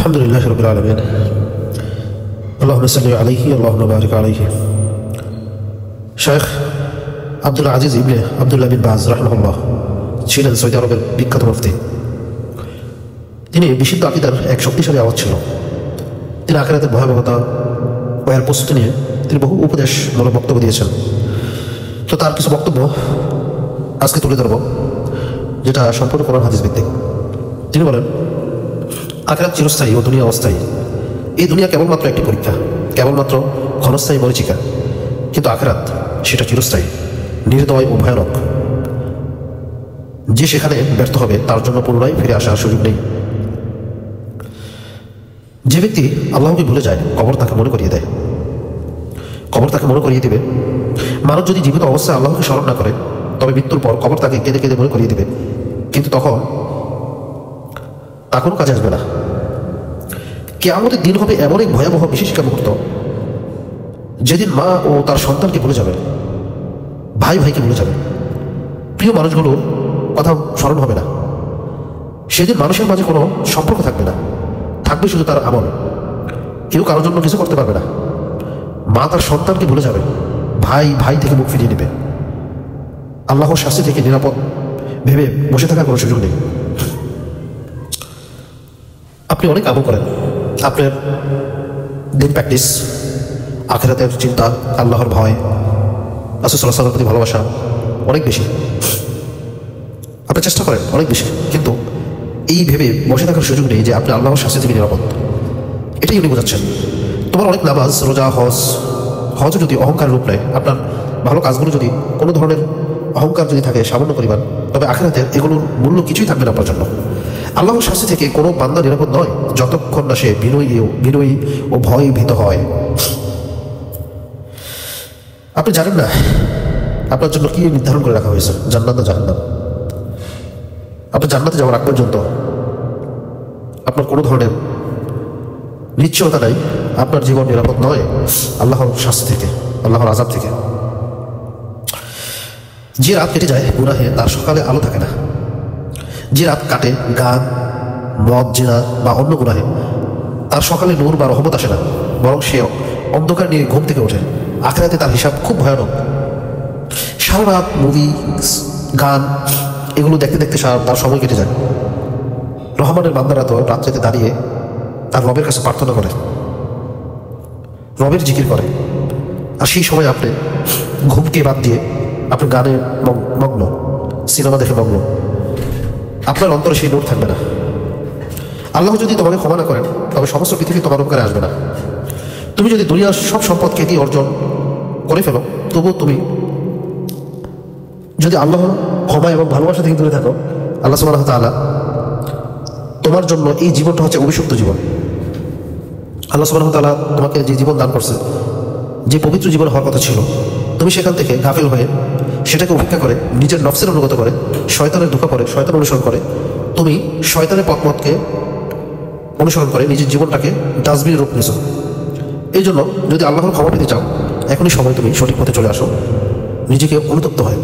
আলহামদুলিল্লাহ রাব্বিল আলামিন। আল্লাহুম্মা সাল্লি আলাইহি আল্লাহুম্মা বারিক আলাইহি। শেখ আব্দুল আজিজ ইবনে আব্দুল্লাহ বিন বাজ রাহিমাহুল্লাহ ছিলেন সৌদি আরবের বিখ্যাত মুফতি। তিনি বিশুদ্ধ আকীদার এক শক্তিশালী আওয়াজ ছিল। তিনি আখিরাতের ভয়াবহতা ও এর প্রস্তুতি নিয়ে তিনি বহু উপদেশমূলক বক্তব্য দিয়েছেন। তো তার কিছু বক্তব্য আজকে তুলে ধরব, যেটা সম্পূর্ণ কোরআন হাদিস ভিত্তিক। তিনি বলেন, আখিরাত চিরস্থায়ী ও দুনিয়া অস্থায়ী। এই দুনিয়া কেবলমাত্র একটি পরীক্ষা, কেবলমাত্র ক্ষণস্থায়ী মরীচিকা, কিন্তু আখিরাত সেটা চিরস্থায়ী, নির্দয় ও ভয়ানক। যে সেখানে ব্যর্থ হবে তার জন্য পুনরায় ফিরে আসার সুযোগ নেই। যে ব্যক্তি আল্লাহকে ভুলে যায়, কবর তাকে মনে করিয়ে দেয়, কবর তাকে মনে করিয়ে দিবে। মানুষ যদি জীবিত অবস্থায় আল্লাহকে স্মরণ না করে, তবে মৃত্যুর পর কবর তাকে কেঁদে কেঁদে মনে করিয়ে দিবে, কিন্তু তখন তা কোনো কাজে আসবে না। কিয়ামতের দিন হবে এমন এক ভয়াবহ বিশিষ্ট মুহূর্ত, যেদিন মা ও তার সন্তানকে ভুলে যাবে, ভাই ভাইকে ভুলে যাবে, প্রিয় মানুষগুলোর কথা স্মরণ হবে না। সেদিন মানুষের মাঝে কোনো সম্পর্ক থাকবে না, থাকবে শুধু তার আমল। কেউ কারোর জন্য কিছু করতে পারবে না। মা তার সন্তানকে ভুলে যাবে, ভাই ভাই থেকে মুখ ফিরিয়ে নেবে। আল্লাহর শাস্তি থেকে নিরাপদ ভেবে বসে থাকার কোনো সুযোগ নেই। আপনি অনেক আমল করেন, আপনার দিন প্র্যাকটিস, আখিরাতের চিন্তা, আল্লাহর ভয়, রাসূল সাল্লাল্লাহু আলাইহি ওয়াসাল্লামের প্রতি ভালোবাসা অনেক বেশি। আপনি চেষ্টা করেন অনেক বেশি, কিন্তু এই ভেবে বসে থাকার সুযোগ নেই যে আপনি আল্লাহর শাস্তি থেকে নিরাপদ। এটাই উনি বোঝাচ্ছেন। তোমার অনেক নামাজ, রোজা, হজও যদি অহংকার রূপ নেয়, আপনার ভালো কাজগুলো যদি কোনো ধরনের অহংকার যদি থাকে সামান্য পরিমাণ, তবে আখিরাতের এগুলোর মূল্য কিছুই থাকবে না আপনার জন্য। আল্লাহর শাস্তি থেকে কোনো বান্দা নিরাপদ নয় যতক্ষণ না সে বিনয়ী ও ভয় ভীত হয়। আপনি জানেন না আপনার জন্য কি নির্ধারণ করে রাখা হয়েছে, জান্নাত না জাহান্নাম। আপনি জান্নাতে যাওয়ার আগ পর্যন্ত আপনার কোনো ধরনের নিশ্চয়তা নাই। আপনার জীবন নিরাপদ নয় আল্লাহর শাস্তি থেকে, আল্লাহর আযাব থেকে। যে রাত কেটে যায় গুনাহে, তার সকালে আলো থাকে না। যে রাত কাটে গান, মদ, জিনা বা অন্য গুনাহে, তার সকালে নূর বা রহমত আসে না, বরং সে অন্ধকার নিয়ে ঘুম থেকে ওঠে। আখিরাতে তার হিসাব খুব ভয়ানক। সারা রাত মুভি, গান এগুলো দেখতে দেখতে তার সময় কেটে যায়। রহমানের বান্দারা তো রাত্রিতে দাঁড়িয়ে তার রবের কাছে প্রার্থনা করে, রবের জিকির করে, আর সেই সময় আপনি ঘুমকে বাদ দিয়ে আপনি গানে মগ্ন, সিনেমা দেখে মগ্ন। আপনার অন্তরে সেই নূর থাকবে না। আল্লাহ যদি তোমাকে ক্ষমা না করেন, তবে সমস্ত পৃথিবী তোমার উপকারে আসবে না। তুমি যদি দুনিয়ার সব সম্পদকে দিয়ে অর্জন করে ফেলো, তবুও তুমি যদি আল্লাহ ক্ষমা এবং ভালোবাসা থেকে দূরে থাকো, আল্লাহ সুবহানাহু ওয়া তাআলা তোমার জন্য এই জীবনটা হচ্ছে অভিশপ্ত জীবন। আল্লাহ সুবহানাহু ওয়া তাআলা তোমাকে যে জীবন দান করছে, যে পবিত্র জীবন হওয়ার কথা ছিল, তুমি সেখান থেকে গাফিল হয়ে সেটাকে উপেক্ষা করে নিজের নফসের অনুগত করে, শয়তানের ধোঁকা করে, শয়তান অনুসরণ করে, তুমি শয়তানের পথকে অনুসরণ করে নিজের জীবনটাকে ডাস্টবিনের রূপ নিয়েছো। এই জন্য যদি আল্লাহর ক্ষমা পেতে চাও, এখনই সময় তুমি সঠিক পথে চলে আসো, নিজেকে অনুতপ্ত হয়।